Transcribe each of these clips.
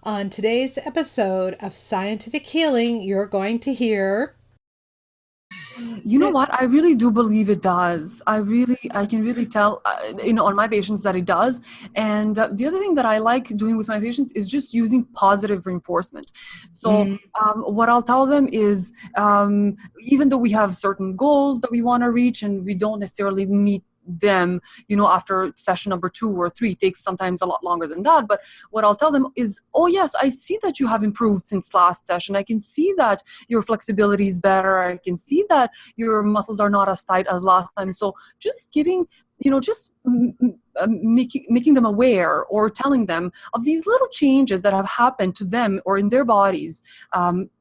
On today's episode of Scientific Healing, you're going to hear. You know what? I really do believe it does. I can really tell, on my patients that it does. And the other thing that I like doing with my patients is just using positive reinforcement. So Mm, what I'll tell them is, even though we have certain goals that we want to reach and we don't necessarily meet them, after session number 2 or 3, takes sometimes a lot longer than that. But what I'll tell them is, oh yes, I see that you have improved since last session. I can see that your flexibility is better. I can see that your muscles are not as tight as last time. So just giving, just making them aware or telling them of these little changes that have happened to them or in their bodies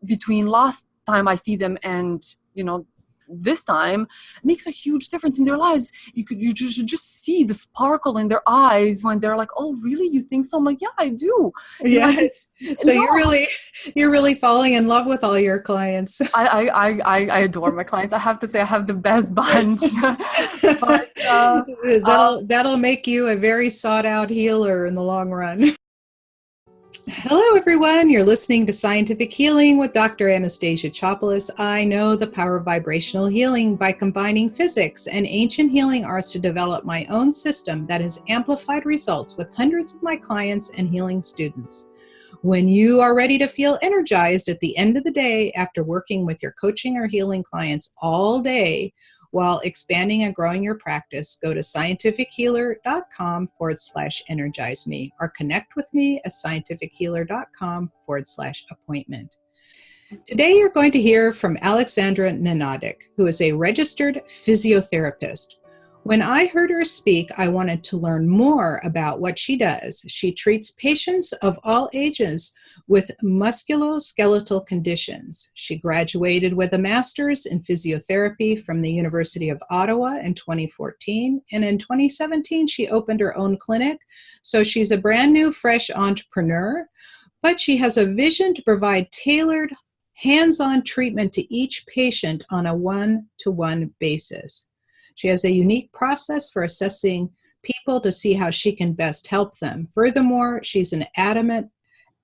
between last time I see them and, this time makes a huge difference in their lives. You just see the sparkle in their eyes when they're like, oh really, you think so? I'm like, yeah, I do. I can. yes. So No, you're really falling in love with all your clients. I adore my clients. I have to say I have the best bunch. But That'll make you a very sought out healer in the long run. Hello, everyone. You're listening to Scientific Healing with Dr. Anastasia Chopelas. I know the power of vibrational healing by combining physics and ancient healing arts to develop my own system that has amplified results with hundreds of my clients and healing students. When you are ready to feel energized at the end of the day after working with your coaching or healing clients all day, while expanding and growing your practice, go to scientifichealer.com/energize me or connect with me at scientifichealer.com/appointment. Today, you're going to hear from Aleksandra Nenadic, who is a registered physiotherapist. When I heard her speak, I wanted to learn more about what she does. She treats patients of all ages with musculoskeletal conditions. She graduated with a master's in physiotherapy from the University of Ottawa in 2014, and in 2017, she opened her own clinic. So she's a brand new, fresh entrepreneur, but she has a vision to provide tailored, hands-on treatment to each patient on a one-to-one basis. She has a unique process for assessing people to see how she can best help them. Furthermore, she's an adamant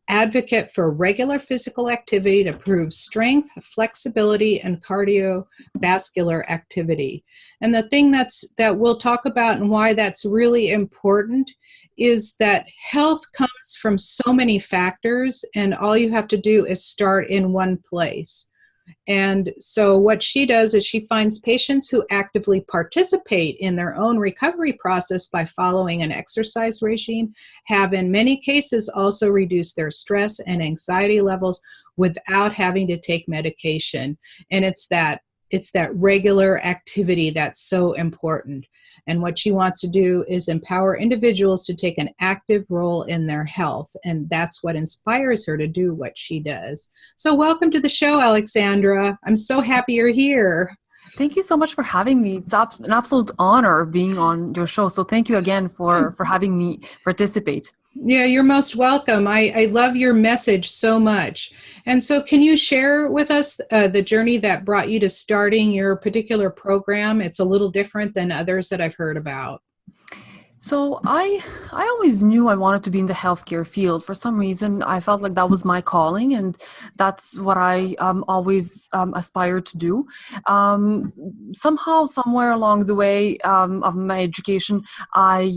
advocate for regular physical activity to improve strength, flexibility, and cardiovascular activity. And the thing that we'll talk about and why that's really important is that health comes from so many factors, and all you have to do is start in one place. And so what she does is she finds patients who actively participate in their own recovery process by following an exercise regime, have in many cases also reduced their stress and anxiety levels without having to take medication. And it's that regular activity that's so important. And what she wants to do is empower individuals to take an active role in their health. And that's what inspires her to do what she does. So welcome to the show, Aleksandra. I'm so happy you're here. thank you so much for having me. It's an absolute honor being on your show. So thank you again for having me participate. Yeah, you're most welcome. I love your message so much. And so can you share with us the journey that brought you to starting your particular program? It's a little different than others that I've heard about. So I always knew I wanted to be in the healthcare field. For some reason, I felt like that was my calling, and that's what I always aspired to do. Somehow, somewhere along the way of my education, I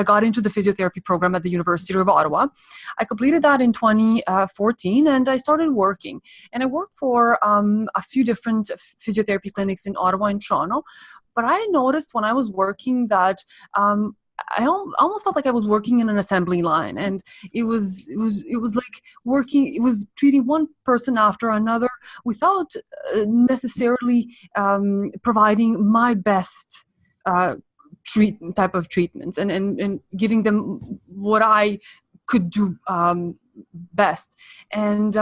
got into the physiotherapy program at the University of Ottawa. I completed that in 2014, and I started working. And I worked for a few different physiotherapy clinics in Ottawa and Toronto. But I noticed when I was working that I almost felt like I was working in an assembly line, and it was like working. It was treating one person after another without necessarily providing my best type of treatments and giving them what I could do best. And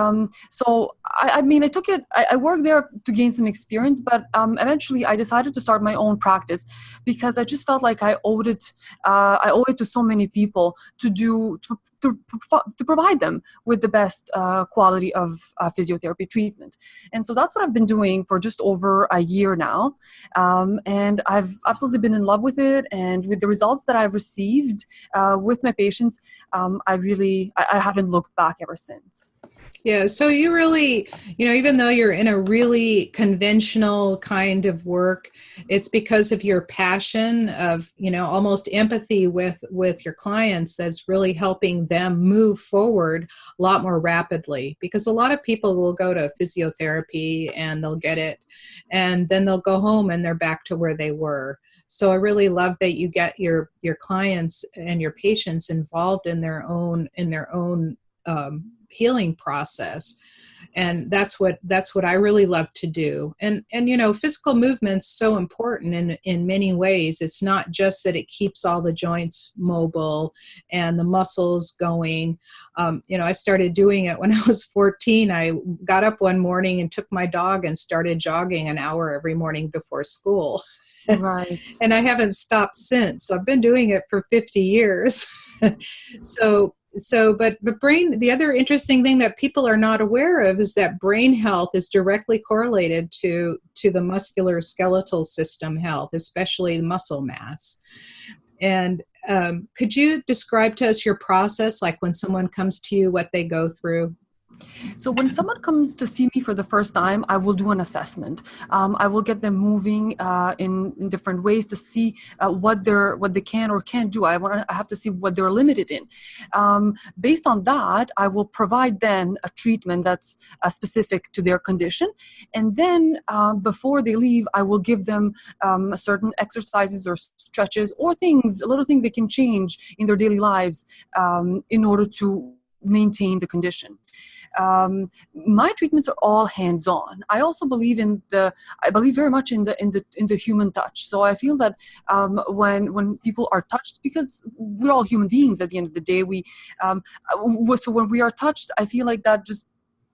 so I mean, I took it, I worked there to gain some experience, but eventually I decided to start my own practice because I just felt like I owed it to so many people to provide them with the best quality of physiotherapy treatment. And so that's what I've been doing for just over a year now. And I've absolutely been in love with it. And with the results that I've received with my patients, I haven't looked back ever since. Yeah, so you really, even though you're in a really conventional kind of work, it's because of your passion of, almost empathy with your clients that's really helping them move forward a lot more rapidly. Because a lot of people will go to physiotherapy and they'll get it, and then they'll go home and they're back to where they were. So I really love that you get your clients and your patients involved in their own healing process. And that's what I really love to do. And physical movement's so important in many ways. It's not just that it keeps all the joints mobile and the muscles going. I started doing it when I was 14. I got up one morning and took my dog and started jogging an hour every morning before school. Right. And I haven't stopped since. So I've been doing it for 50 years. But brain, the other interesting thing that people are not aware of is that brain health is directly correlated to the muscular skeletal system health, especially muscle mass. And could you describe to us your process, like when someone comes to you, what they go through? So when someone comes to see me for the first time, I will do an assessment. I will get them moving in different ways to see what they can or can't do. I have to see what they're limited in. Based on that, I will provide then a treatment that's specific to their condition. And then before they leave, I will give them certain exercises or stretches or little things they can change in their daily lives in order to maintain the condition. My treatments are all hands-on. I also believe I believe very much in the human touch. So I feel that when people are touched, because we're all human beings at the end of the day, so when we are touched, I feel like that just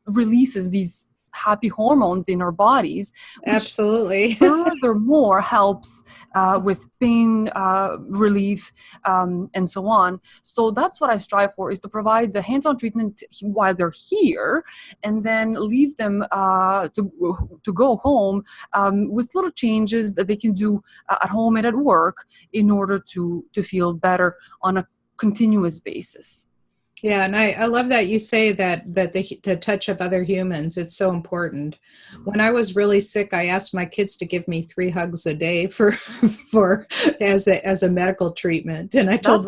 releases these happy hormones in our bodies, which absolutely furthermore helps with pain relief and so on. So that's what I strive for, is to provide the hands-on treatment while they're here, and then leave them to go home with little changes that they can do at home and at work in order to feel better on a continuous basis. Yeah, and I love that you say that the touch of other humans, it's so important. When I was really sick, I asked my kids to give me 3 hugs a day as a medical treatment, and I told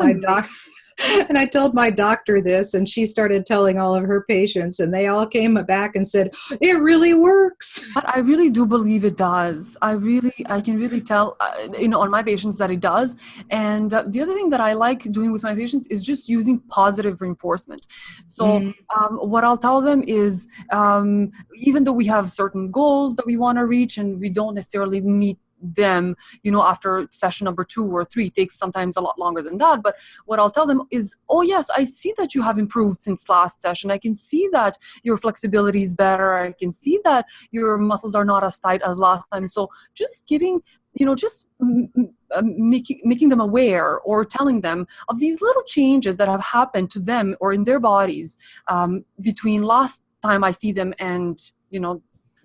my doctor this, and she started telling all of her patients, and they all came back and said, it really works. But I really do believe it does. I can really tell, on my patients that it does. And the other thing that I like doing with my patients is just using positive reinforcement. So what I'll tell them is, even though we have certain goals that we want to reach and we don't necessarily meet them, after session number 2 or 3, takes sometimes a lot longer than that. But what I'll tell them is, oh yes, I see that you have improved since last session. I can see that your flexibility is better. I can see that your muscles are not as tight as last time. So just giving, making them aware or telling them of these little changes that have happened to them or in their bodies between last time I see them and,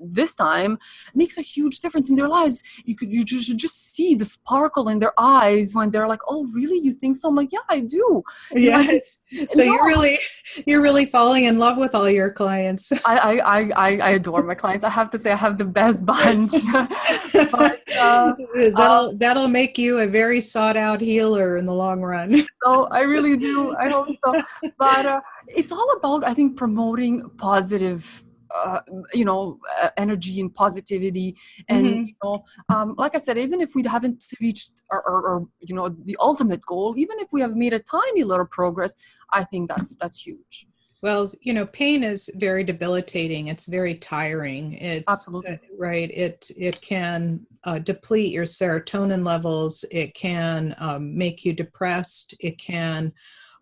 this time, makes a huge difference in their lives. You just see the sparkle in their eyes when they're like, oh really, you think so? I'm like, yeah, I do. Yes. So you're really falling in love with all your clients. I adore my clients. I have to say I have the best bunch. But, that'll make you a very sought out healer in the long run. So I really do. I hope so. But it's all about, I think, promoting positive energy and positivity. And, like I said, even if we haven't reached or the ultimate goal, even if we have made a tiny little progress, I think that's huge. Well, pain is very debilitating. It's very tiring. It's absolutely right. It can deplete your serotonin levels. It can make you depressed. It can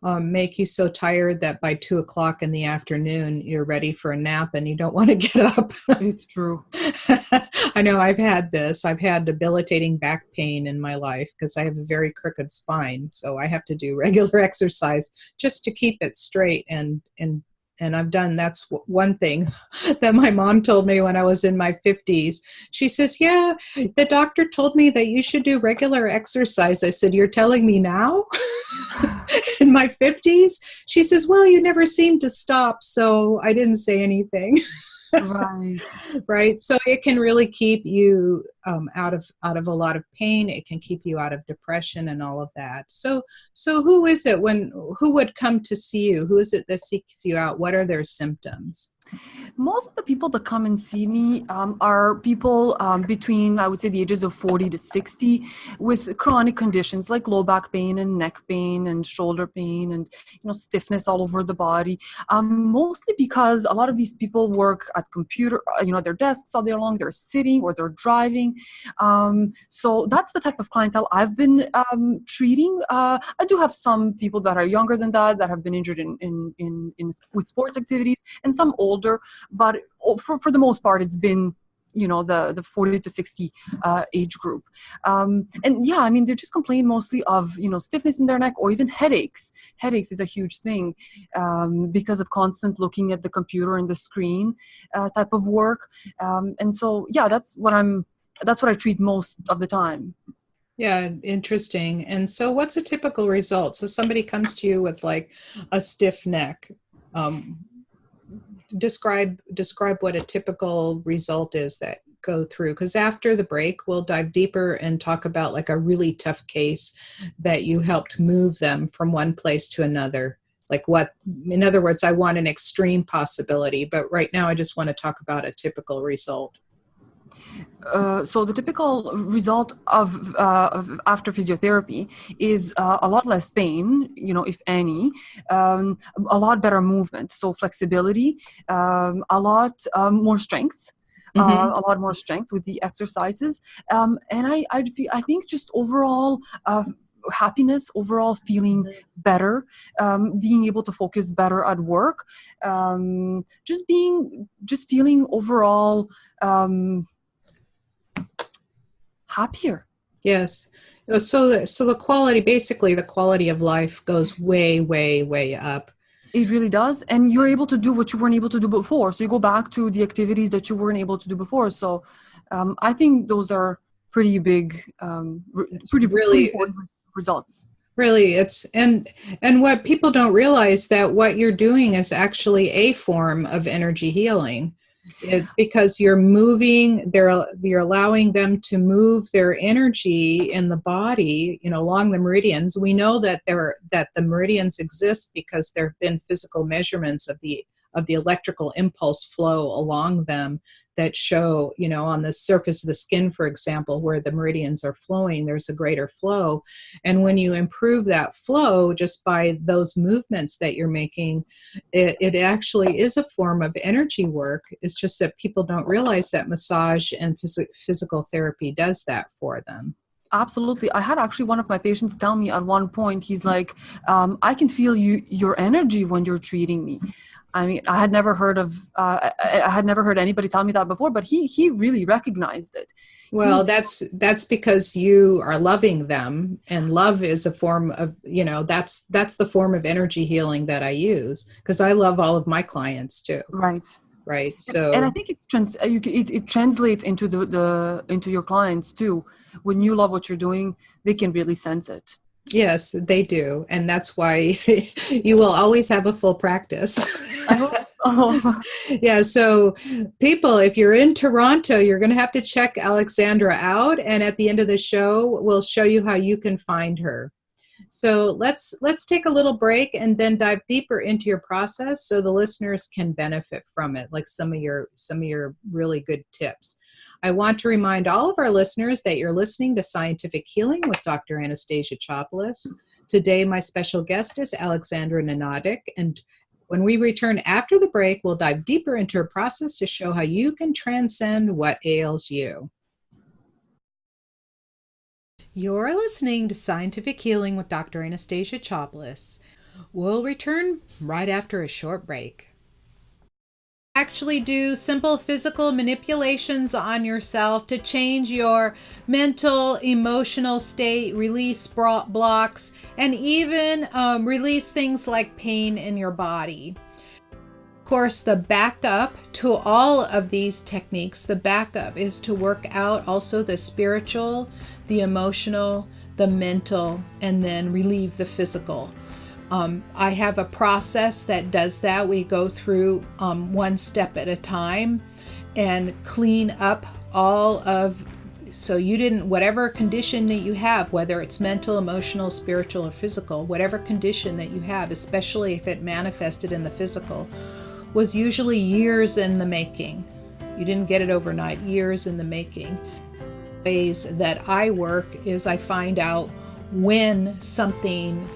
make you so tired that by 2 o'clock in the afternoon, you're ready for a nap and you don't want to get up. It's true. I know I've had this. I've had debilitating back pain in my life because I have a very crooked spine. So I have to do regular exercise just to keep it straight. And I've done, that's one thing that my mom told me when I was in my 50s. She says, yeah, the doctor told me that you should do regular exercise. I said, you're telling me now? In my 50s? She says, well, you never seem to stop. So I didn't say anything. Right. Right. So it can really keep you out of a lot of pain. It can keep you out of depression and all of that. So who is it who would come to see you? Who is it that seeks you out? What are their symptoms? Most of the people that come and see me are people between, I would say, the ages of 40 to 60 with chronic conditions like low back pain and neck pain and shoulder pain and stiffness all over the body. Mostly because a lot of these people work at their desks all day long. They're sitting or they're driving. So that's the type of clientele I've been treating. I do have some people that are younger than that have been injured with sports activities, and some older. But for the most part, it's been, the 40 to 60 age group. And yeah, I mean, they just complain mostly of, stiffness in their neck or even headaches. Headaches is a huge thing because of constant looking at the computer and the screen type of work. And so, yeah, that's what I treat most of the time. Yeah, interesting. And so what's a typical result? So somebody comes to you with like a stiff neck. Describe what a typical result is that go through, because after the break we'll dive deeper and talk about like a really tough case that you helped move them from one place to another. Like what, in other words, I want an extreme possibility, but right now I just want to talk about a typical result. So the typical result of after physiotherapy is a lot less pain, if any, a lot better movement, so flexibility, a lot more strength. Mm-hmm. A lot more strength with the exercises, and I think just overall happiness, overall feeling better, being able to focus better at work, just feeling overall happier. Yes. So the quality, basically the quality of life goes way, way, way up. It really does. And you're able to do what you weren't able to do before. So you go back to the activities that you weren't able to do before. So I think those are pretty big, pretty important results. Really, and what people don't realize that what you're doing is actually a form of energy healing. Because you're moving, you're allowing them to move their energy in the body, along the meridians. We know that the meridians exist because there have been physical measurements of the electrical impulse flow along them that show, on the surface of the skin, for example, where the meridians are flowing, there's a greater flow. And when you improve that flow just by those movements that you're making, it actually is a form of energy work. It's just that people don't realize that massage and physical therapy does that for them. Absolutely. I had actually one of my patients tell me at one point, he's like, I can feel your energy when you're treating me. I mean, I had never heard anybody tell me that before, but he really recognized it. Well, that's because you are loving them, and love is a form of, that's the form of energy healing that I use, because I love all of my clients too. Right. Right. So, and I think it translates into your clients too. When you love what you're doing, they can really sense it. Yes, they do. And that's why you will always have a full practice. I hope so. Yeah. So people, if you're in Toronto, you're going to have to check Aleksandra out. And at the end of the show, we'll show you how you can find her. So let's take a little break and then dive deeper into your process so the listeners can benefit from it, like some of your really good tips. I want to remind all of our listeners that you're listening to Scientific Healing with Dr. Anastasia Chopelas. Today, my special guest is Aleksandra Nenadic, and when we return after the break, we'll dive deeper into her process to show how you can transcend what ails you. You're listening to Scientific Healing with Dr. Anastasia Chopelas. We'll return right after a short break. Actually do simple physical manipulations on yourself to change your mental, emotional state, release blocks, and even release things like pain in your body. Of course, the backup to all of these techniques, the backup is to work out also the spiritual, the emotional, the mental, and then relieve the physical. I have a process that does that. We go through one step at a time and clean up all of, so you didn't, whatever condition that you have, whether it's mental, emotional, spiritual, or physical, whatever condition that you have, especially if it manifested in the physical, was usually years in the making. You didn't get it overnight, years in the making. Ways that I work is I find out when something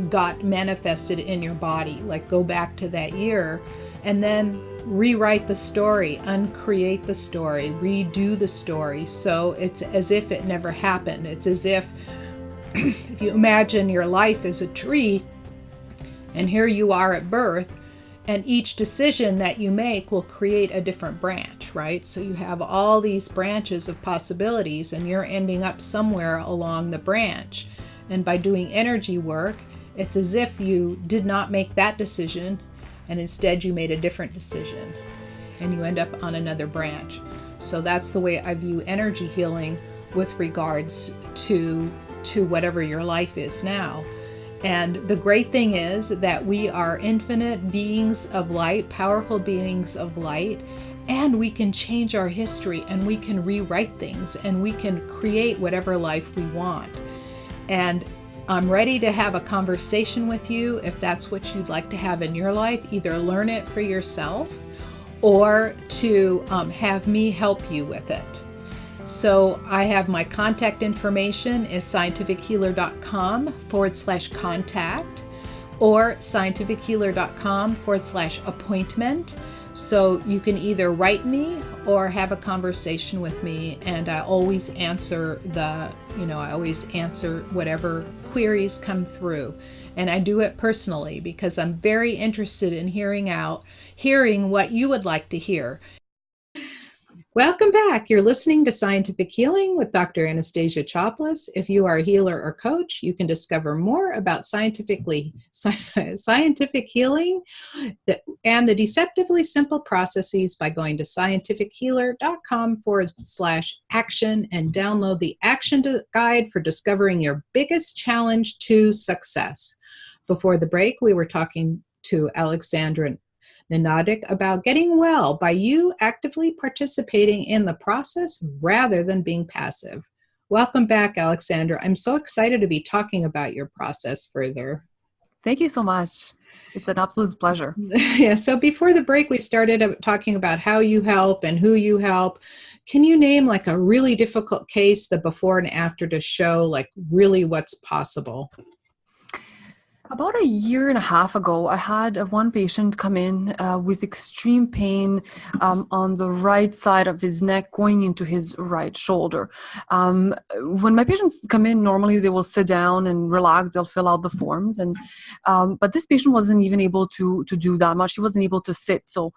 got manifested in your body, like go back to that year and then rewrite the story, uncreate the story, redo the story. So it's as if it never happened. It's as if you imagine your life as a tree and here you are at birth, and each decision that you make will create a different branch, right? So you have all these branches of possibilities and you're ending up somewhere along the branch. And by doing energy work, it's as if you did not make that decision and instead you made a different decision and you end up on another branch. So that's the way I view energy healing with regards to whatever your life is now. And the great thing is that we are infinite beings of light, powerful beings of light, and we can change our history and we can rewrite things and we can create whatever life we want. And I'm ready to have a conversation with you if that's what you'd like to have in your life. Either learn it for yourself or to have me help you with it. So I have my contact information is scientifichealer.com/contact or scientifichealer.com/appointment. So you can either write me or have a conversation with me, and I always answer whatever queries come through. And I do it personally because I'm very interested in hearing what you would like to hear. Welcome back. You're listening to Scientific Healing with Dr. Anastasia Choplis. If you are a healer or coach, you can discover more about scientific healing and the deceptively simple processes by going to scientifichealer.com/action and download the action guide for discovering your biggest challenge to success. Before the break, we were talking to Aleksandra Nenadic about getting well by you actively participating in the process rather than being passive. Welcome back, Aleksandra. I'm so excited to be talking about your process further. Thank you so much. It's an absolute pleasure. Yeah, so before the break, we started talking about how you help and who you help. Can you name like a really difficult case, the before and after, to show like really what's possible? About a year and a half ago, I had one patient come in with extreme pain on the right side of his neck going into his right shoulder. When my patients come in, normally they will sit down and relax. They'll fill out the forms. But this patient wasn't even able to do that much. He wasn't able to sit. So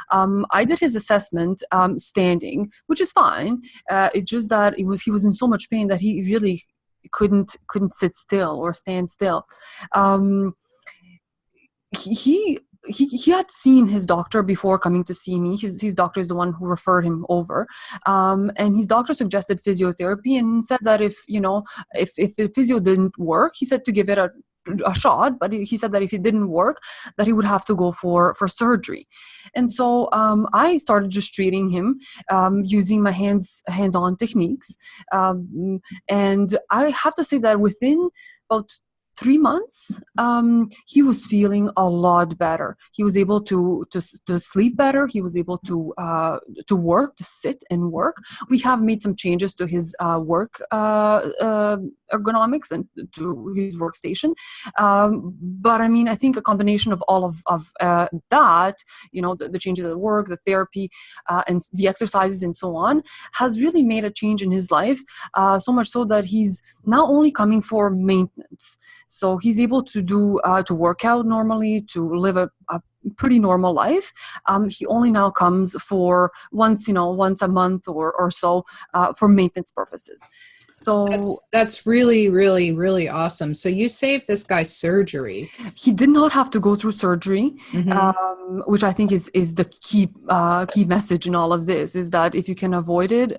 I did his assessment standing, which is fine. It's just that he was in so much pain that he really couldn't sit still or stand still. He had seen his doctor before coming to see me. His doctor is the one who referred him over, and his doctor suggested physiotherapy and said that if the physio didn't work, he said to give it a shot, but he said that if it didn't work, that he would have to go for surgery. And so I started just treating him using my hands-on techniques. And I have to say that within about 3 months, he was feeling a lot better. He was able to sleep better. He was able to work, to sit and work. We have made some changes to his work ergonomics and to his workstation. But I mean, I think a combination of all of that, the changes at work, the therapy, and the exercises and so on, has really made a change in his life. So much so that he's now only coming for maintenance. So he's able to do to work out normally, to live a pretty normal life. He only now comes for once a month or so for maintenance purposes. So that's really, really, really awesome. So you saved this guy surgery. he did not have to go through surgery, which I think is the key message in all of this, is that if you can avoid it,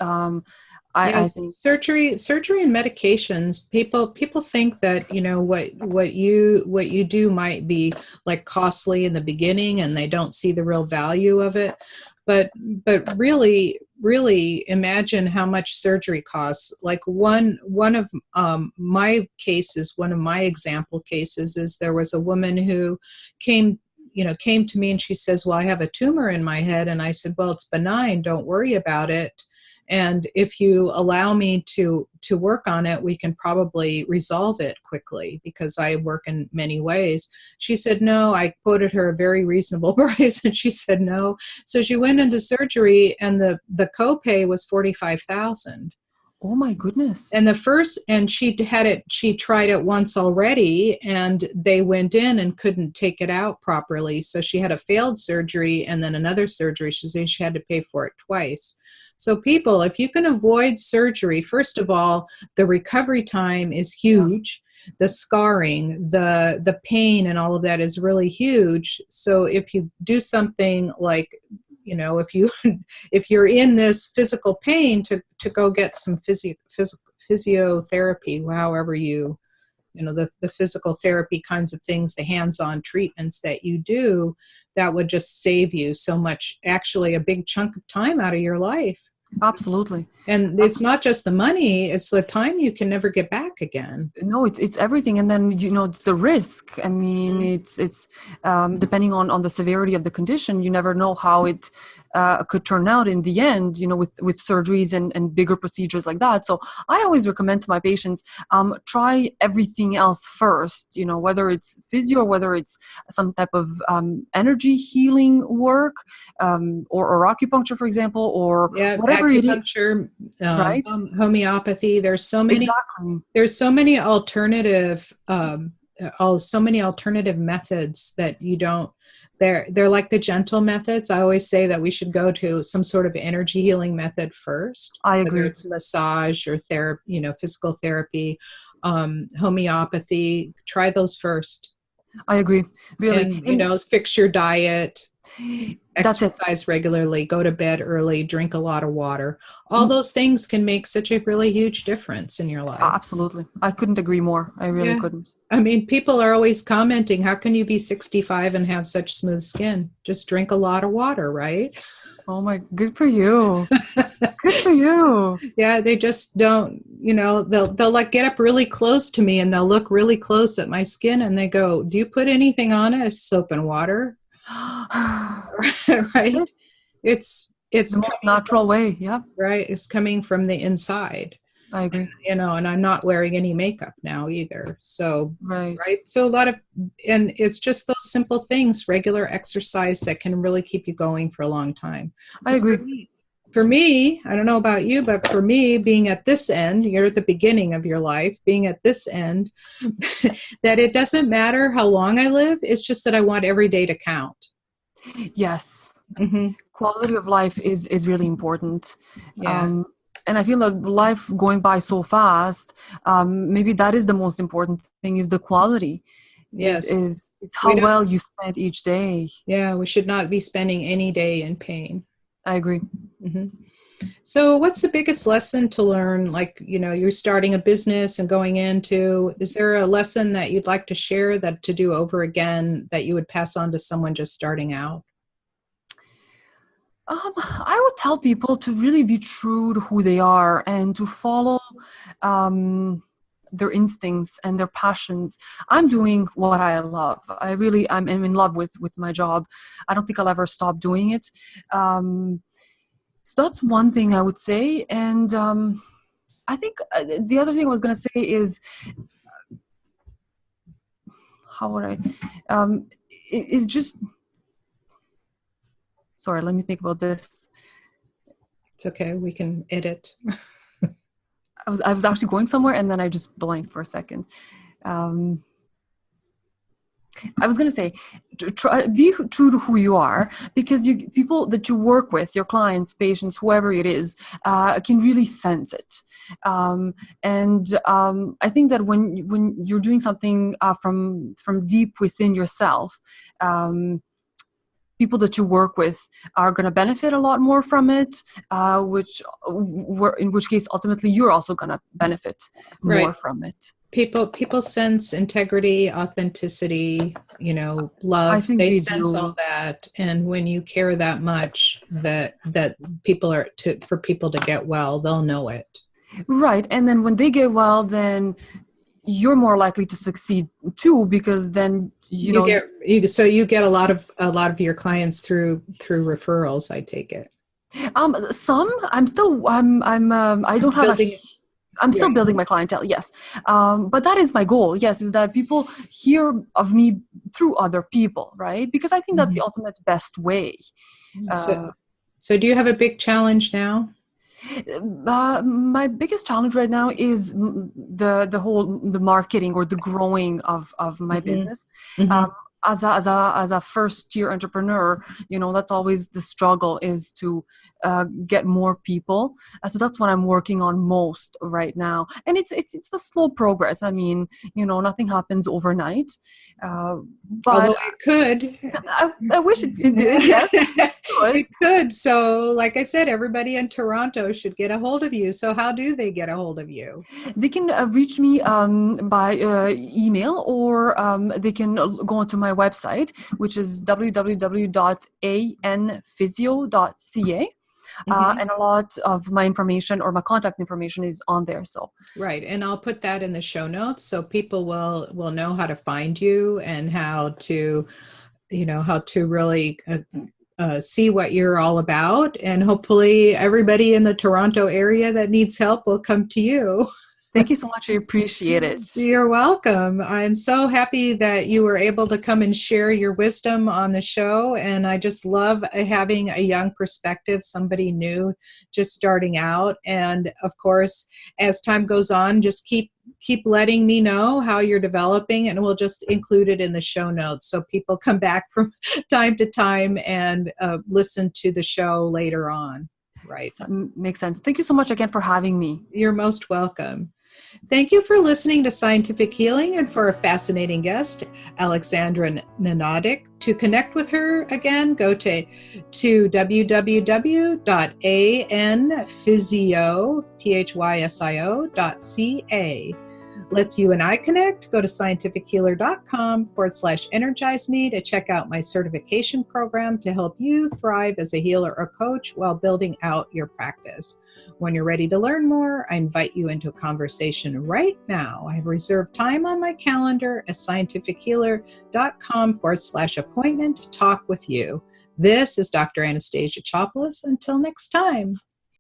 I think surgery and medications. People think that what you do might be like costly in the beginning, and they don't see the real value of it. But really imagine how much surgery costs. Like one of my cases, one of my example cases is there was a woman who came to me and she says, well, I have a tumor in my head. And I said, well, it's benign. Don't worry about it. And if you allow me to work on it, we can probably resolve it quickly because I work in many ways. She said no. I quoted her a very reasonable price, and she said no. So she went into surgery, and the copay was $45,000. Oh my goodness! And she tried it once already, and they went in and couldn't take it out properly. So she had a failed surgery and then another surgery. She said she had to pay for it twice. So people, if you can avoid surgery, first of all, the recovery time is huge. The scarring, the pain and all of that is really huge. So if you do something like, if you're in this physical pain, to go get some physiotherapy, however the physical therapy kinds of things, the hands-on treatments that you do, that would just save you so much, actually a big chunk of time out of your life. Absolutely. And it's not just the money, it's the time you can never get back again. No, it's everything. And then, it's a risk. I mean, it's depending on the severity of the condition, you never know how it could turn out in the end, with surgeries and bigger procedures like that. So I always recommend to my patients, try everything else first, whether it's physio or whether it's some type of energy healing work, or acupuncture, for example, or whatever acupuncture, it is. Right? Homeopathy. There's so many. Exactly. There's so many alternative methods that you don't. They're like the gentle methods. I always say that we should go to some sort of energy healing method first. I agree. Whether it's massage or therapy, physical therapy, homeopathy. Try those first. I agree. Really. And, fix your diet. That's Exercise regularly, go to bed early, drink a lot of water. All those things can make such a really huge difference in your life. Absolutely. I couldn't agree more. I really couldn't. I mean, people are always commenting, how can you be 65 and have such smooth skin? Just drink a lot of water, right? Oh my, good for you. Good for you. Yeah, they just don't, they'll like get up really close to me and they'll look really close at my skin and they go, do you put anything on it? Soap and water? Right? It's the most natural way. Yeah. Right. It's coming from the inside. I agree. And I'm not wearing any makeup now either. So, right. So and it's just those simple things, regular exercise that can really keep you going for a long time. I agree. For me, I don't know about you, but for me, being at this end, you're at the beginning of your life, being at this end, that it doesn't matter how long I live. It's just that I want every day to count. Yes. Mm-hmm. Quality of life is really important. Yeah. And I feel that life going by so fast, maybe that is the most important thing, is the quality. Yes. Is how well you spend each day. Yeah, we should not be spending any day in pain. I agree. Mm-hmm. So what's the biggest lesson to learn? Like, you're starting a business and going into, is there a lesson that you'd like to share that to do over again that you would pass on to someone just starting out? I would tell people to really be true to who they are and to follow their instincts and their passions. I'm doing what I love. I'm in love with my job. I don't think I'll ever stop doing it. So that's one thing I would say. And I think the other thing I was going to say is, how would I, it's just, sorry, let me think about this. It's okay. We can edit. I was actually going somewhere and then I just blanked for a second. I was going to say, try be true to who you are, because people that you work with, your clients, patients, whoever it is, can really sense it. I think that when you're doing something from deep within yourself, people that you work with are going to benefit a lot more from it, in which case ultimately you're also going to benefit more from it. People sense integrity, authenticity, love. I think they do. sense all that, and when you care that much that people for people to get well, they'll know it. Right. And then when they get well, then you're more likely to succeed too, because then you get a lot of your clients through referrals, I take it. Some I'm still I don't have I'm still building my clientele, yes. But that is my goal, yes, is that people hear of me through other people, right? Because I think that's the ultimate best way. So do you have a big challenge now? My biggest challenge right now is the marketing or the growing of my business. As a first year entrepreneur, that's always the struggle, is to get more people. So that's what I'm working on most right now, and it's the slow progress. I mean, nothing happens overnight, but although it could. I wish it did. Yes, it could. So, like I said, everybody in Toronto should get a hold of you. So, how do they get a hold of you? They can reach me by email, or they can go onto my website, which is www.anphysio.ca. And a lot of my information or my contact information is on there. So right, and I'll put that in the show notes so people will know how to find you and how to really see what you're all about, and hopefully everybody in the Toronto area that needs help will come to you. Thank you so much. I appreciate it. You're welcome. I'm so happy that you were able to come and share your wisdom on the show. And I just love having a young perspective, somebody new, just starting out. And of course, as time goes on, just keep letting me know how you're developing, and we'll just include it in the show notes so people come back from time to time and listen to the show later on. Right. Makes sense. Thank you so much again for having me. You're most welcome. Thank you for listening to Scientific Healing, and for a fascinating guest, Aleksandra Nenadic. To connect with her again, go to www.anphysio.ca. Let's you and I connect. Go to scientifichealer.com/energize me to check out my certification program to help you thrive as a healer or coach while building out your practice. When you're ready to learn more, I invite you into a conversation right now. I have reserved time on my calendar at scientifichealer.com/appointment to talk with you. This is Dr. Anastasia Chopoulos. Until next time.